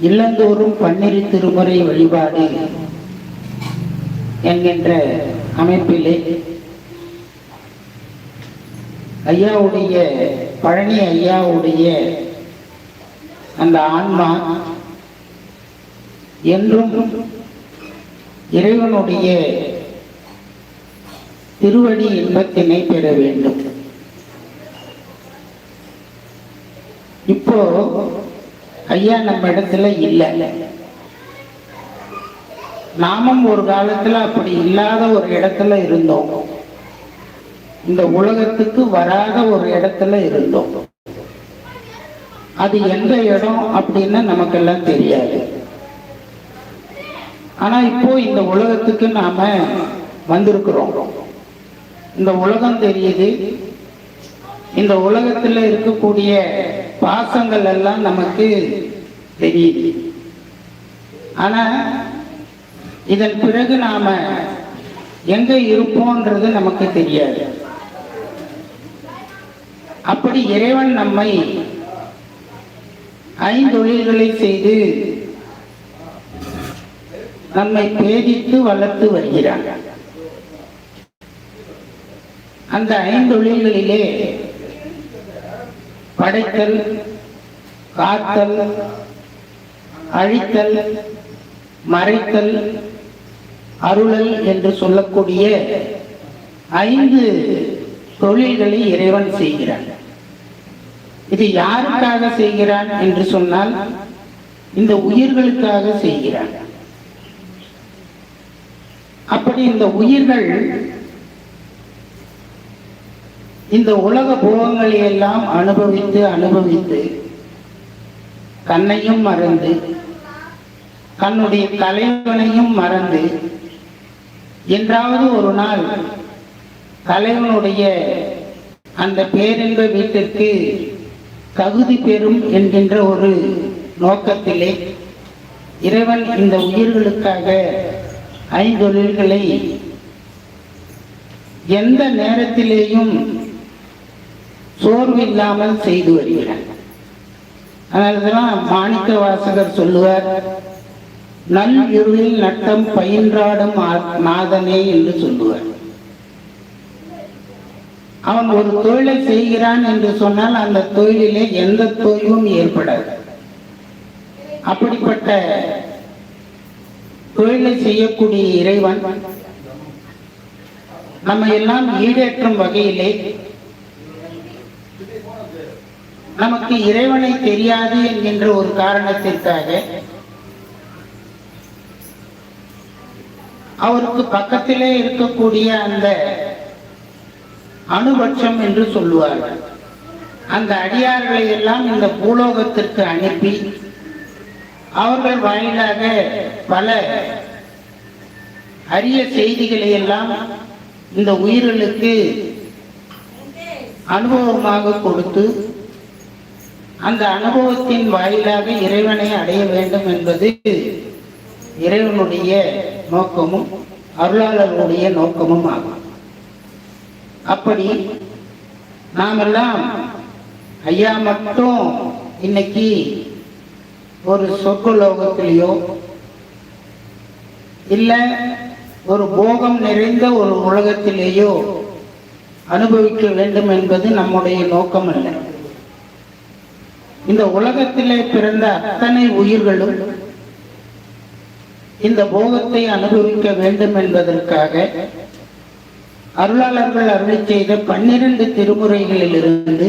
இல்லந்தோறும் பன்னிரு திருமுறை வழிபாடு என்கின்ற அமைப்பிலே ஐயாவுடைய பழனி ஐயாவுடைய அந்த ஆன்மா என்றும் இறைவனுடைய திருவடி இன்பத்தினை பெற வேண்டும். இப்போ ஐயா நம்ம இடத்துல இல்லை. நாமும் ஒரு காலத்துல அப்படி இல்லாத ஒரு இடத்துல இருந்தோம். இந்த உலகத்துக்கு வராத ஒரு இடத்துல இருந்தோம். அது எந்த இடம் அப்படின்னு நமக்கெல்லாம் தெரியாது. ஆனா இப்போ இந்த உலகத்துக்கு நாம வந்திருக்கிறோம். இந்த உலகம் தெரியுது. இந்த உலகத்துல இருக்கக்கூடிய பாசங்கள் எல்லாம் நமக்கு தெரியுது. ஆனா இதன் பிறகு நாம எங்க இருப்போம்ன்றது நமக்கு தெரியாது. அப்படி இறைவன் நம்மை ஐந்தொழில்களை செய்து நம்மை பேதித்து வளர்த்து வருகிறாங்க. அந்த ஐந்தொழில்களிலே படைத்தல், காத்தல், அழித்தல், மறைத்தல், அருளல் என்று சொல்லக்கூடிய 5 தொழில்களை இறைவன் செய்கிறான். இது யாருக்காக செய்கிறான் என்று சொன்னால் இந்த உயிர்களுக்காக செய்கிறான். அப்படி இந்த உயிர்கள் இந்த உலக போகங்களை எல்லாம் அனுபவித்து தன்னையும் மறந்து தன்னுடைய தலைவனையும் மறந்து என்றாவது ஒரு நாள் தலைவனுடைய அந்த பேரின்ப வீட்டிற்கு தகுதி பெறும் என்கின்ற ஒரு நோக்கத்திலே இறைவன் இந்த உயிர்களுக்காக 5 தொழில்களை எந்த நேரத்திலேயும் சோர்வில்லாமல் செய்து வருகிறார். அதனால்தான் மாணிக்க வாசகர் சொல்லுவார், நல் இருளில் நட்டம் பயின்றாடும் நாதனே என்று சொல்லுவார். அவன் ஒரு தொழிலை செய்கிறான் என்று சொன்னால் அந்த தொழிலிலே எந்த தொய்வும் ஏற்படாது. அப்படிப்பட்ட தொழிலை செய்யக்கூடிய இறைவன் நம்ம எல்லாம் ஈடேற்றும் வகையிலே நமக்கு இறைவனை தெரியாது என்கின்ற ஒரு காரணத்திற்காக அவருக்கு பக்கத்திலே இருக்கக்கூடிய அந்த அணுபட்சம் என்று சொல்லுவார்கள். அந்த அடியார்களை எல்லாம் இந்த பூலோகத்திற்கு அனுப்பி அவர்கள் வாயிலாக பல அரிய செய்திகளை எல்லாம் இந்த உயிர்களுக்கு அனுபவமாக கொடுத்து அந்த அனுபவத்தின் வாயிலாக இறைவனை அடைய வேண்டும் என்பது இறைவனுடைய நோக்கமும் அருளாளர்களுடைய நோக்கமும் ஆகும். அப்படி நாமெல்லாம் ஐயா மட்டும் இன்னைக்கு ஒரு சொர்க்கலோகத்திலேயோ இல்ல ஒரு போகம் நிறைந்த ஒரு உலகத்திலேயோ அனுபவிக்க வேண்டும் என்பது நம்முடைய நோக்கம் அல்ல. இந்த உலகத்திலே பிறந்த அத்தனை உயிர்களும் இந்த போகத்தை அனுபவிக்க வேண்டும் என்பதற்காக அருளாளர்கள் அருளி செய்த 12 திருமுறைகளிலிருந்து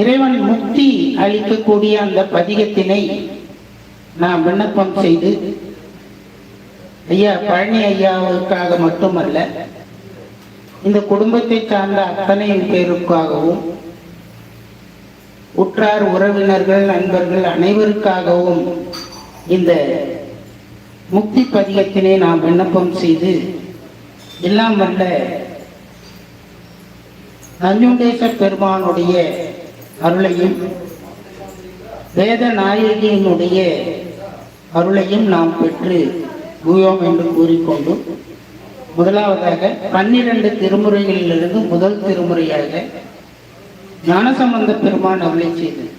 இறைவன் முக்தி அளிக்கக்கூடிய அந்த பதிகத்தினை நாம் விண்ணப்பம் செய்து ஐயா பழனி ஐயாவுக்காக மட்டுமல்ல, இந்த குடும்பத்தை சார்ந்த அத்தனை பேருக்காகவும் உற்றார் உறவினர்கள் நண்பர்கள் அனைவருக்காகவும் இந்த முக்தி பதிகத்தினை நாம் விண்ணப்பம் செய்து எல்லாம் வல்ல நஞ்சுண்டேச பெருமானுடைய அருளையும் வேத நாயகியினுடைய அருளையும் நாம் பெற்று பூயோம் என்று கூறிக்கொண்டு முதலாவதாக 12 திருமுறைகளிலிருந்து முதல் திருமுறையாக ஞானசம்பந்த பெருமான் அருளை செய்தது